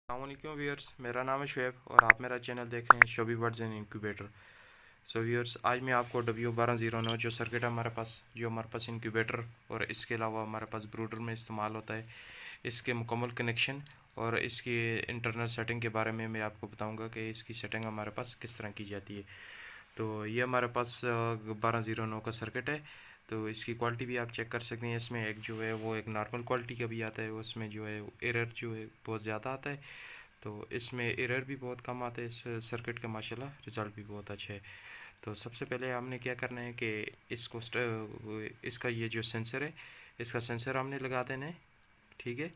अस्सलामुअलैकुम व्यूअर्स, मेरा नाम है शुएब और आप मेरा चैनल देख रहे हैं Shobi birds and incubator. So viewers, आज मैं आपको W1209 जो सर्किट है हमारे पास इंक्यूबेटर और इसके अलावा हमारे पास ब्रूडर में इस्तेमाल होता है, इसके मुकम्मल कनेक्शन और इसकी इंटरनल सेटिंग के बारे में मैं आपको बताऊंगा कि इसकी सेटिंग हमारे पास किस तरह की जाती है। तो ये हमारे पास 1209 का सर्किट है। तो इसकी क्वालिटी भी आप चेक कर सकते हैं। इसमें एक जो है वो एक नॉर्मल क्वालिटी का भी आता है, उसमें जो है एरर जो है बहुत ज़्यादा आता है। तो इसमें एरर भी बहुत कम आते हैं। इस सर्किट का माशाल्लाह रिज़ल्ट भी बहुत अच्छा है। तो सबसे पहले हमने क्या करना है कि इसका ये जो सेंसर है, इसका सेंसर हमने लगा देना है, ठीक है।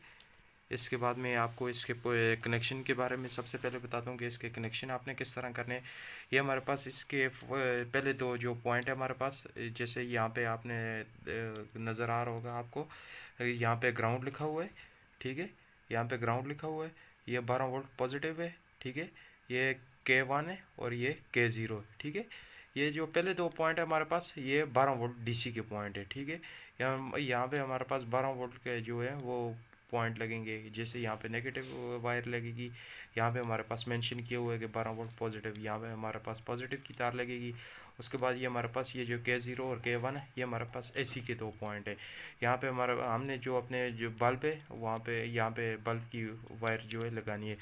इसके बाद मैं आपको इसके कनेक्शन के बारे में सबसे पहले बताता हूँ कि इसके कनेक्शन आपने किस तरह करने हैं। ये हमारे पास इसके पहले दो जो पॉइंट है हमारे पास, जैसे यहाँ पे आपने नज़र आ रहा होगा आपको, यहाँ पे ग्राउंड लिखा हुआ है, ठीक है। यहाँ पे ग्राउंड लिखा हुआ है, ये 12 वोल्ट पॉजिटिव है, ठीक है। ये K1 है और ये K0 है, ठीक है। ये जो पहले दो पॉइंट है हमारे पास, ये 12 वोल्ट डीसी के पॉइंट है, ठीक है। यहाँ पे हमारे पास 12 वोल्ट के जो है वो पॉइंट लगेंगे। जैसे यहाँ पे नेगेटिव वायर लगेगी, यहाँ पे हमारे पास मेंशन किया हुआ है कि 12 वोल्ट पॉजिटिव, यहाँ पे हमारे पास पॉजिटिव की तार लगेगी। उसके बाद ये हमारे पास ये जो K0 और K1 है, ये हमारे पास AC के दो पॉइंट है। यहाँ पे हमारा हमने जो अपने जो बल्ब है वहाँ पे यहाँ पे बल्ब की वायर जो है लगानी है।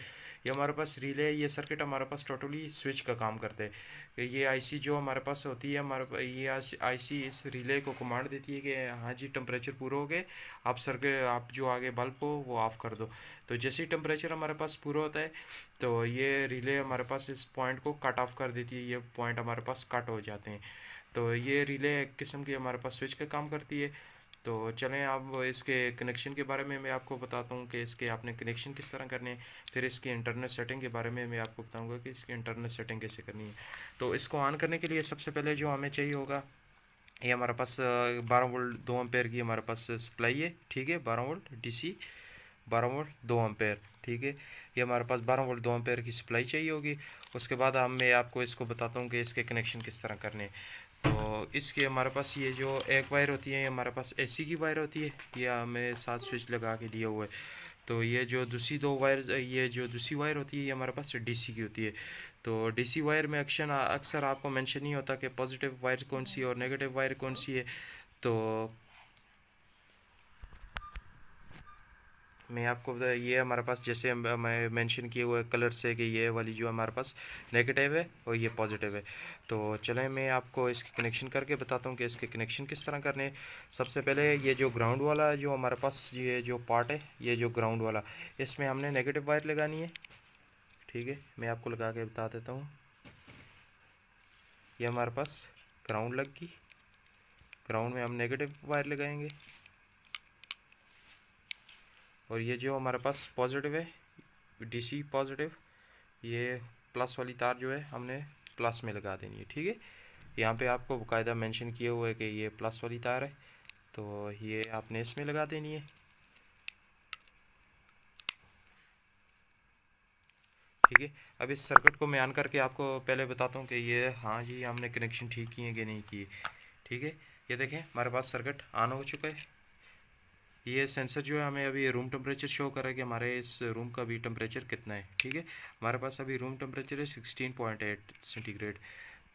ये हमारे पास रिले है। ये सर्किट हमारे पास टोटली स्विच का काम करते हैं। ये आईसी जो हमारे पास होती है, ये आईसी इस रिले को कमांड देती है कि हाँ जी टेम्परेचर पूरा हो गए, आप जो आगे बल्ब को वो ऑफ़ कर दो। तो जैसे ही टेम्परेचर हमारे पास पूरा होता है तो ये रिले हमारे पास इस पॉइंट को कट ऑफ कर देती है। ये पॉइंट हमारे पास कट हो जाते हैं। तो ये रिले एक किस्म की हमारे पास स्विच का काम करती है। तो चलें अब इसके कनेक्शन के बारे में मैं आपको बताता हूँ कि इसके आपने कनेक्शन किस तरह करने हैं। फिर इसकी इंटरनेट सेटिंग के बारे में मैं आपको बताऊँगा कि इसकी इंटरनेट सेटिंग कैसे करनी है। तो इसको ऑन करने के लिए सबसे पहले जो हमें चाहिए होगा, ये हमारे पास 12 वोल्ट 2 एम्पेयर की हमारे पास सप्लाई है, ठीक है। 12 वोल्ट डीसी, 12 वोल्ट 2 एम्पेयर, ठीक है। ये हमारे पास 12 वोल्ट 2 एम्पेयर की सप्लाई चाहिए होगी। उसके बाद मैं आपको इसको बताता हूँ कि इसके कनेक्शन किस तरह करने हैं। तो इसके हमारे पास ये जो एक वायर होती है, ये हमारे पास एसी की वायर होती है। ये हमें साथ स्विच लगा के दिया हुआ है। तो ये जो दूसरी दो वायर, ये जो दूसरी वायर होती है, ये हमारे पास डीसी की होती है। तो डीसी वायर में अक्सर आपको मेंशन नहीं होता कि पॉजिटिव वायर कौन सी है और नेगेटिव वायर कौन सी है। तो मैं आपको बता, ये हमारे पास जैसे मैं मेंशन किए हुए कलर से कि ये वाली जो हमारे पास नेगेटिव है और ये पॉजिटिव है। तो चलें मैं आपको इसके कनेक्शन करके बताता हूँ कि इसके कनेक्शन किस तरह करने हैं। सबसे पहले ये जो ग्राउंड वाला जो हमारे पास ये जो पार्ट है, ये जो ग्राउंड वाला, इसमें हमने नेगेटिव वायर लगानी है, ठीक है। मैं आपको लगा के बता देता हूँ। ये हमारे पास ग्राउंड लग गई। ग्राउंड में हम नेगेटिव वायर लगाएंगे और ये जो हमारे पास पॉजिटिव है, डीसी पॉजिटिव, ये प्लस वाली तार जो है हमने प्लस में लगा देनी है, ठीक है। यहाँ पे आपको बाकायदा मेंशन किया हुआ है कि ये प्लस वाली तार है, तो ये आपने इसमें लगा देनी है, ठीक है। अब इस सर्किट को मैं ऑन करके आपको पहले बताता हूँ कि ये हाँ जी हमने कनेक्शन ठीक किए कि नहीं किए, ठीक है। ये देखें हमारे पास सर्किट ऑन हो चुका है। ये सेंसर जो है हमें अभी रूम टेम्परेचर शो कर रहा है कि हमारे इस रूम का भी टेम्परेचर कितना है, ठीक है। हमारे पास अभी रूम टेम्परेचर है 16.8 सेंटीग्रेड।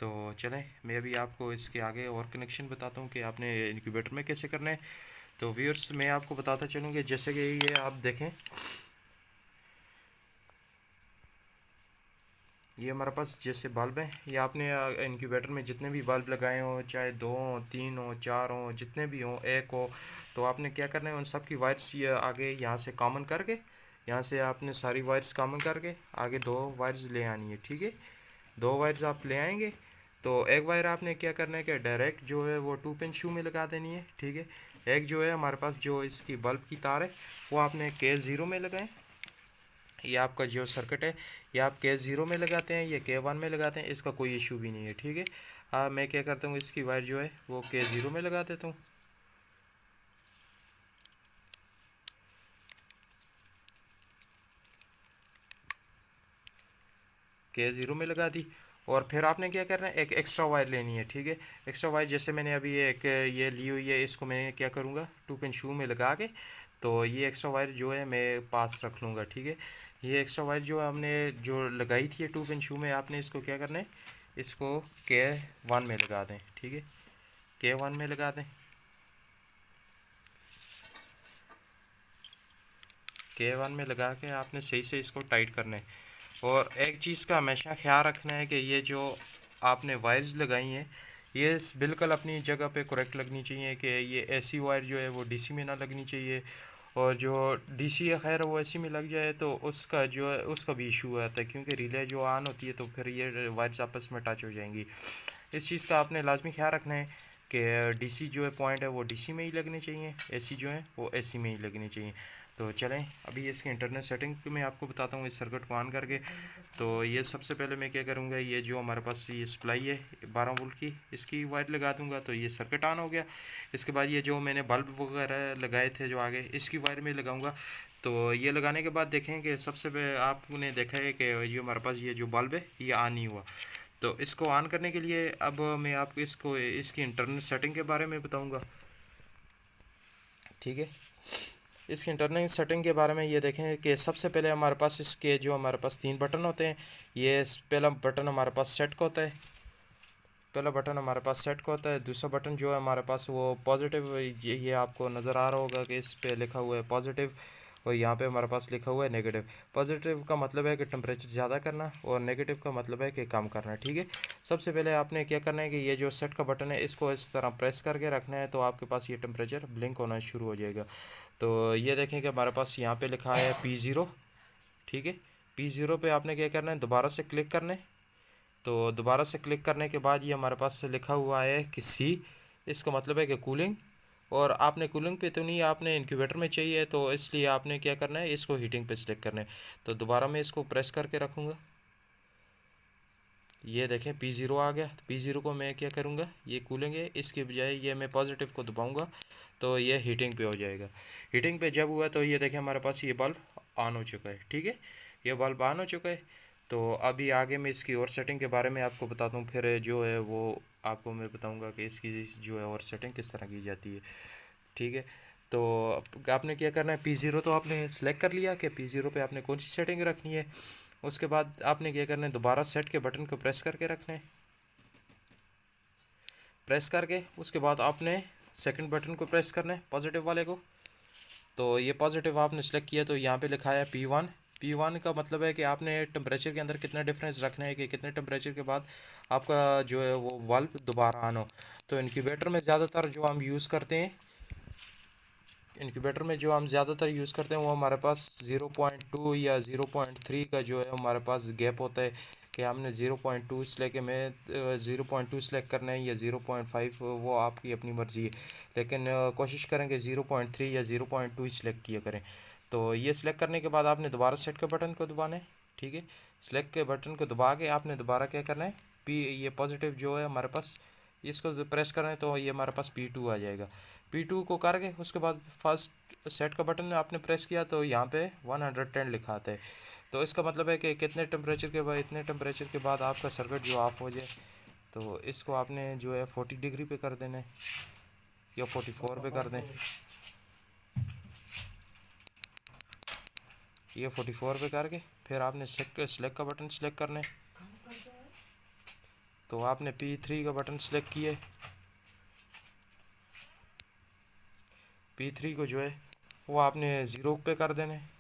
तो चलें मैं अभी आपको इसके आगे और कनेक्शन बताता हूँ कि आपने इंक्यूबेटर में कैसे करना है। तो व्यूअर्स मैं आपको बताता चलूँ कि जैसे कि ये आप देखें, ये हमारे पास जैसे बल्ब हैं, ये आपने इंक्यूबेटर में जितने भी बल्ब लगाए हों, चाहे 2 हों, 3 हों, 4 हों, जितने भी हों, एक हो, तो आपने क्या करना है, उन सब की वायर्स ये आगे यहाँ से कॉमन करके, यहाँ से आपने सारी वायर्स कॉमन करके आगे दो वायर्स ले आनी है, ठीक है। दो वायर्स आप ले आएंगे तो एक वायर आपने क्या करना है कि डायरेक्ट जो है वो 2 पिन शू में लगा देनी है, ठीक है। एक जो है हमारे पास जो इसकी बल्ब की तार है वो आपने K0 में लगाएं। ये आपका जो सर्किट है ये आप K0 में लगाते हैं, ये K1 में लगाते हैं, इसका कोई इशू भी नहीं है, ठीक है। मैं क्या करता हूँ, इसकी वायर जो है वो K0 में लगा देता हूँ। K0 में लगा दी और फिर आपने क्या करना है, एक एक्स्ट्रा वायर लेनी है, ठीक है। एक्स्ट्रा वायर जैसे मैंने अभी एक ये ली हुई है, इसको मैं क्या करूँगा 2 पिन शू में लगा के, तो ये एक्स्ट्रा वायर जो है मैं पास रख लूँगा, ठीक है। ये एक्स्ट्रा वायर जो हमने जो लगाई थी 2 पिन शू में, आपने इसको क्या करना है, इसको K1 में लगा दें। ठीक है, K1 में लगा दें। K1 में लगा के आपने सही से इसको टाइट करना है। और एक चीज़ का हमेशा ख्याल रखना है कि ये जो आपने वायर्स लगाई हैं ये बिल्कुल अपनी जगह पे करेक्ट लगनी चाहिए, कि ये एसी वायर जो है वो डीसी में ना लगनी चाहिए, और जो डीसी है खैर वो एसी में लग जाए तो उसका जो है उसका भी इशू आता है, क्योंकि रिले जो ऑन होती है तो फिर ये वायर्स आपस में टच हो जाएंगी। इस चीज़ का आपने लाजमी ख्याल रखना है कि डीसी जो है पॉइंट है वो डीसी में ही लगने चाहिए, एसी जो है वो एसी में ही लगने चाहिए। तो चलें अभी इसके इंटरनेट सेटिंग मैं आपको बताता हूँ इस सर्किट को ऑन करके। तो ये सबसे पहले मैं क्या करूँगा, ये जो हमारे पास ये सप्लाई है 12 वोल्ट की, इसकी वायर लगा दूँगा तो ये सर्किट ऑन हो गया। इसके बाद ये जो मैंने बल्ब वगैरह लगाए थे जो आगे, इसकी वायर में लगाऊँगा। तो ये लगाने के बाद देखें कि सबसे पहले आपने देखा है कि ये हमारे पास ये जो बल्ब है ये ऑन नहीं हुआ। तो इसको ऑन करने के लिए अब मैं आपको इसको इसकी इंटरनल सेटिंग के बारे में बताऊँगा। ठीक है, इसकी इंटरनल सेटिंग के बारे में ये देखें कि सबसे पहले हमारे पास इसके जो हमारे पास 3 बटन होते हैं। ये पहला बटन हमारे पास सेट का होता है, पहला बटन हमारे पास सेट का होता है। दूसरा बटन जो है हमारे पास वो पॉजिटिव, ये आपको नज़र आ रहा होगा कि इस पे लिखा हुआ है पॉजिटिव, और यहाँ पे हमारे पास लिखा हुआ है नेगेटिव। पॉजिटिव का मतलब है कि टेम्परेचर ज़्यादा करना, और नेगेटिव का मतलब है कि कम करना। ठीक है, सबसे पहले आपने क्या करना है कि ये जो सेट का बटन है इसको इस तरह प्रेस करके रखना है, तो आपके पास ये टेम्परेचर ब्लिंक होना शुरू हो जाएगा। तो ये देखें कि हमारे पास यहाँ पे लिखा है P0। ठीक है, P0 पे आपने क्या करना है, दोबारा से क्लिक करना है। तो दोबारा से क्लिक करने के बाद ये हमारे पास लिखा हुआ है कि C, इसका मतलब है कि कूलिंग। और आपने कूलिंग पे तो नहीं, आपने इंक्यूबेटर में चाहिए, तो इसलिए आपने क्या करना है, इसको हीटिंग पे सिलेक्ट करना है। तो दोबारा मैं इसको प्रेस करके रखूँगा, ये देखें P0 आ गया। P0 को मैं क्या करूँगा, ये कूलिंग है, इसके बजाय ये मैं पॉजिटिव को दबाऊँगा तो ये हीटिंग पे हो जाएगा। हीटिंग पे जब हुआ तो ये देखें हमारे पास ये बल्ब ऑन हो चुका है। ठीक है, ये बल्ब ऑन हो चुका है। तो अभी आगे मैं इसकी और सेटिंग के बारे में आपको बताता हूँ, फिर जो है वो आपको मैं बताऊँगा कि इसकी जो है और सेटिंग किस तरह की जाती है। ठीक है, तो आपने क्या करना है, P0 तो आपने सेलेक्ट कर लिया कि P0 पे आपने कौन सी सेटिंग रखनी है। उसके बाद आपने क्या करना है, दोबारा सेट के बटन को प्रेस करके रखना है। प्रेस करके उसके बाद आपने सेकंड बटन को प्रेस करना है, पॉजिटिव वाले को। तो ये पॉजिटिव आपने सेलेक्ट किया तो यहाँ पे लिखा है P1। P1 का मतलब है कि आपने टेम्परेचर के अंदर कितना डिफरेंस रखना है, कि कितने टेम्परेचर के बाद आपका जो है वो बल्ब दोबारा ऑन हो। तो इनक्यूबेटर में ज़्यादातर जो हम यूज़ करते हैं, इनक्यूबेटर में जो हम ज़्यादातर यूज़ करते हैं वो हमारे पास 0.2 या 0.3 का जो है हमारे पास गैप होता है, कि हमने 0.2 से लेके में 0.2 सेलेक्ट करना है या 0.5, वो आपकी अपनी मर्ज़ी है, लेकिन कोशिश करें कि 0.3 या 0.2 सेलेक्ट किया करें। तो ये सिलेक्ट करने के बाद आपने दोबारा सेट के बटन को दबाना है। ठीक है, सेलेक्ट के बटन को दबा के आपने दोबारा क्या करना है, ये पॉजिटिव जो है हमारे पास, इसको प्रेस करना है तो ये हमारे पास P2 आ जाएगा। P2 को करके उसके बाद फर्स्ट सेट का बटन आपने प्रेस किया तो यहाँ पे 110 लिखा आता है। तो इसका मतलब है कि कितने टेम्परेचर के बाद, इतने टेम्परेचर के बाद आपका सर्किट जो ऑफ हो जाए। तो इसको आपने जो है 40 डिग्री पे कर देना है या 44 पे कर दें, ये 44 पे करके फिर आपने सेलेक्ट का बटन सेलेक्ट करना है। तो आपने P3 का बटन सेलेक्ट किया, P3 को जो है वो आपने 0 पे कर देना है।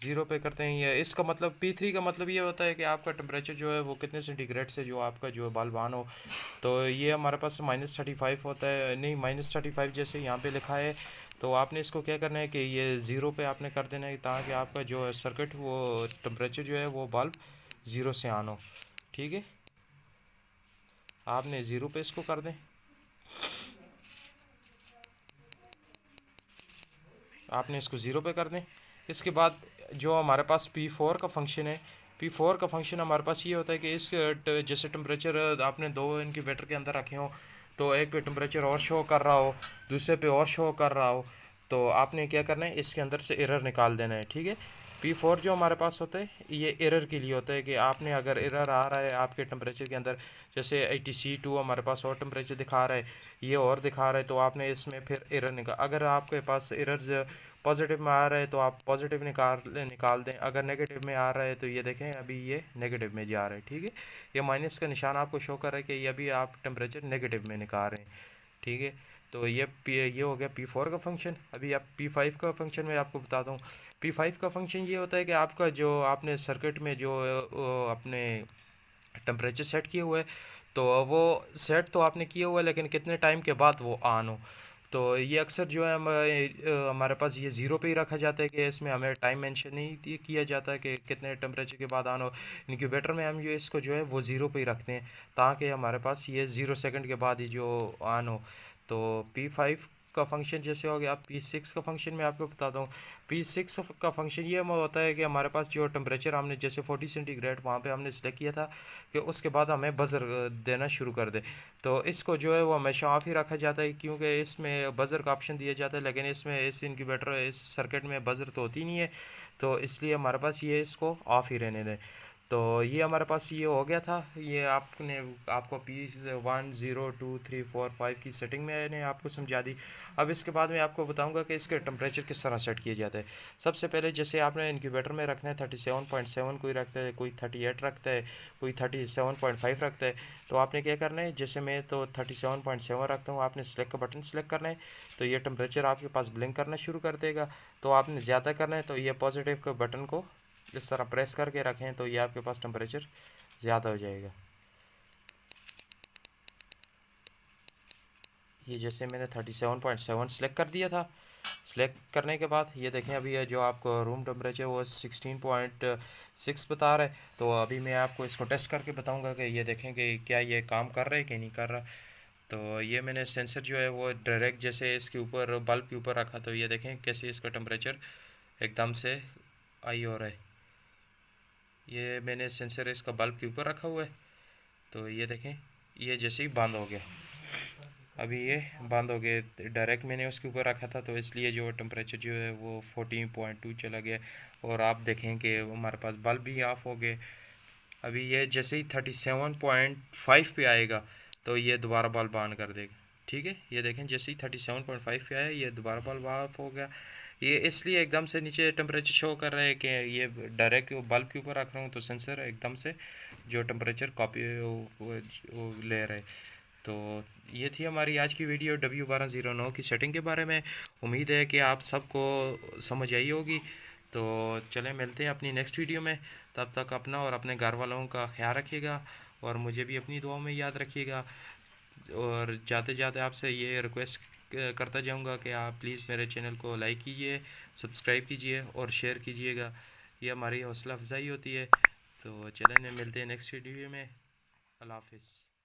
0 पे करते हैं, ये इसका मतलब P3 का मतलब ये होता है कि आपका टेम्परेचर जो है वो कितने सेंटीग्रेड से जो आपका जो है बल्ब ऑन हो। तो ये हमारे पास -35 होता है, नहीं -35 जैसे यहाँ पे लिखा है। तो आपने इसको क्या करना है कि ये 0 पे आपने कर देना है, ताकि आपका जो है सर्किट वो टेम्परेचर जो है वो बल्ब 0 से ऑन हो। ठीक है, आपने 0 पे इसको कर दें। आपने इसको 0 पे कर दें। इसके बाद जो हमारे पास P4 का फंक्शन है, P4 का फंक्शन हमारे पास ये होता है कि इस जैसे टेम्परेचर आपने 2 इनक्यूबेटर के अंदर रखे हो, तो एक पे टेम्परेचर और शो कर रहा हो, दूसरे पे और शो कर रहा हो, तो आपने क्या करना है, इसके अंदर से एरर निकाल देना है। ठीक है, P4 जो हमारे पास होता है ये एरर के लिए होता है कि आपने अगर एरर आ रहा है आपके टेम्परेचर के अंदर, जैसे ATC2 हमारे पास और टेम्परेचर दिखा रहा है, ये और दिखा रहा है, तो आपने इसमें फिर एरर निकाल, अगर आपके पास एरर्स पॉजिटिव में आ रहा है तो आप पॉजिटिव निकाल दें, अगर नेगेटिव में आ रहा है तो ये देखें अभी ये नेगेटिव में जा रहा है। ठीक है, ये माइनस का निशान आपको शो कर रहा है कि ये अभी आप टेम्परेचर नेगेटिव में निकाल रहे हैं। ठीक है, तो ये हो गया P4 का फंक्शन। अभी आप P5 का फंक्शन मैं आपको बताता हूँ। P5 का फंक्शन ये होता है कि आपका जो आपने सर्किट में जो अपने टेम्परेचर सेट किए हुए, तो वो सेट तो आपने किए हुए, लेकिन कितने टाइम के बाद वो ऑन हो। तो ये अक्सर जो है हमारे पास ये ज़ीरो पे ही रखा जाता है कि इसमें हमें टाइम मेंशन नहीं किया जाता है कि कितने टेम्परेचर के बाद ऑन हो। इनक्यूबेटर में हम जो इसको जो है वो ज़ीरो पे ही रखते हैं ताकि हमारे पास ये 0 सेकंड के बाद ही जो ऑन हो। तो P5 का फंक्शन जैसे हो गया। अब P6 का फंक्शन मैं आपको बताता हूँ। P6 का फंक्शन ये होता है कि हमारे पास जो टेम्परेचर हमने जैसे 40 सेंटीग्रेड वहाँ पे हमने सेलेक्ट किया था कि उसके बाद हमें बज़र देना शुरू कर दे, तो इसको जो है वो हमेशा ऑफ ही रखा जाता है क्योंकि इसमें बज़र का ऑप्शन दिया जाता है, लेकिन इसमें इस इनक्यूबेटर इस सर्किट में बज़र तो होती नहीं है, तो इसलिए हमारे पास ये इसको ऑफ ही रहने दें। तो ये हमारे पास ये हो गया था। ये आपको P1 0 2 3 4 5 की सेटिंग मैंने आपको समझा दी। अब इसके बाद मैं आपको बताऊंगा कि इसके टेम्परेचर किस तरह सेट किए जाते हैं। सबसे पहले जैसे आपने इनक्यूबेटर में रखना है 37.7, कोई रखता है, कोई 38 रखता है, कोई 37.5 रखता है। तो आपने क्या करना है, जैसे मैं तो 37.7 रखता हूँ, आपने सेलेक्ट का बटन सेलेक्ट करना है, तो ये टेम्परेचर आपके पास ब्लिंक करना शुरू कर देगा। तो आपने ज़्यादा करना है तो ये पॉजिटिव के बटन को इस तरह प्रेस करके रखें तो ये आपके पास टेम्परेचर ज़्यादा हो जाएगा। ये जैसे मैंने 37.7 सेलेक्ट कर दिया था। सेलेक्ट करने के बाद ये देखें अभी ये जो आपको रूम टेम्परेचर वो 16.6 बता रहा है। तो अभी मैं आपको इसको टेस्ट करके बताऊंगा कि ये देखें कि क्या ये काम कर रहा है कि नहीं कर रहा। तो ये मैंने सेंसर जो है वो डायरेक्ट जैसे इसके ऊपर बल्ब के ऊपर रखा, तो ये देखें कैसे इसका टेम्परेचर एकदम से हाई हो रहा है। ये मैंने सेंसर इसका बल्ब के ऊपर रखा हुआ है, तो ये देखें ये जैसे ही बंद हो गया। अभी ये बंद हो गया, डायरेक्ट मैंने उसके ऊपर रखा था तो इसलिए जो टेम्परेचर जो है वो 14.2 चला गया। और आप देखें कि हमारे पास बल्ब भी ऑफ हो गए। अभी ये जैसे ही 37.5 पे आएगा तो ये दोबारा बल्ब ऑन कर देगा। ठीक है, ये देखें जैसे ही 37.5 पे आया ये दोबारा बल्ब ऑफ हो गया। ये इसलिए एकदम से नीचे टेम्परेचर शो कर रहा है कि ये डायरेक्ट बल्ब के ऊपर रख रहा हूँ तो सेंसर एकदम से जो टेम्परेचर कॉपी वो ले रहा है। तो ये थी हमारी आज की वीडियो W1209 की सेटिंग के बारे में। उम्मीद है कि आप सबको समझ आई होगी। तो चलें मिलते हैं अपनी नेक्स्ट वीडियो में। तब तक अपना और अपने घर वालों का ख्याल रखिएगा और मुझे भी अपनी दुआओं में याद रखिएगा। और जाते जाते आपसे ये रिक्वेस्ट करता जाऊंगा कि आप प्लीज़ मेरे चैनल को लाइक कीजिए, सब्सक्राइब कीजिए और शेयर कीजिएगा। ये हमारी हौसला अफजाई होती है। तो चलें मिलते हैं नेक्स्ट वीडियो में। अल्लाह हाफिज़।